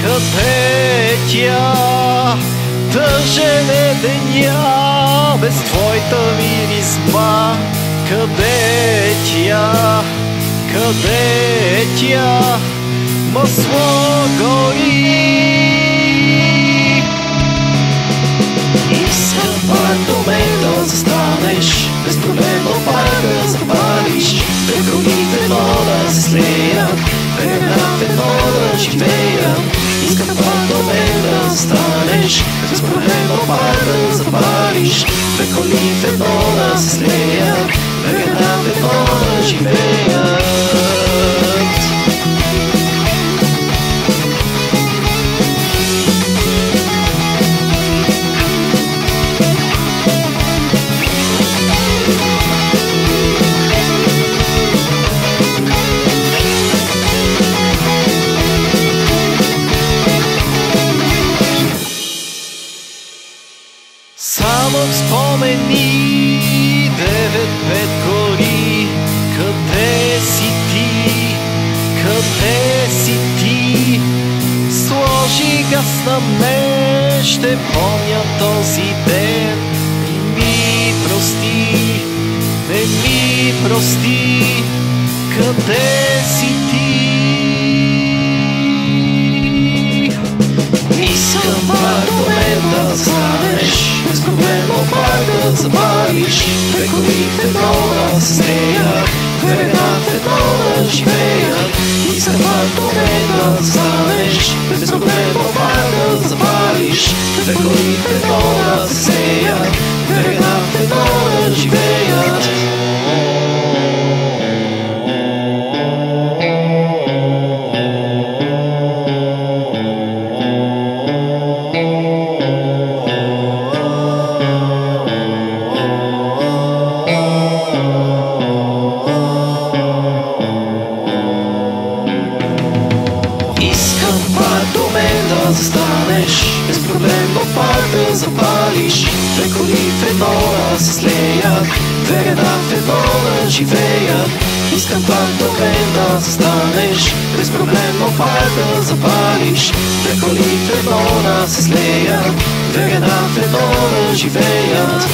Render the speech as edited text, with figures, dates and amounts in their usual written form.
Къде тя тъжене деня без твоята миризма? Къде тя? Къде тя? Масло гори. Искам пак до мен да застанеш, без проблем в парка да запалиш, преградите да се слеят, веднага в едно да живеят. Искам пак до мен да застанеш, без проблем в парка да запалиш, преградите в едно да се слеят, веднага в едно да живеят. Само спомени 9-5 гори. Къде си ти? Къде си ти? Сложи газ на мен, ще помня този ден. Не ми прости, не ми прости. Къде си ти? Искам пак до мен да застанеш, без проблем в парка да запалиш, прегради в едно да се слеят, веднага в едно да живеят. Искам пак до мен да застанеш, без проблем в парка да запалиш, прегради в едно да се слеят, веднага в едно да живеят. Да застанеш, без проблем в парка да запалиш, прегради в едно да се слеят, веднага в едно да живеят. Искам пак до мен да застанеш, без проблем в парка да запалиш, прегради в едно да се слеят, веднага в едно да живеят.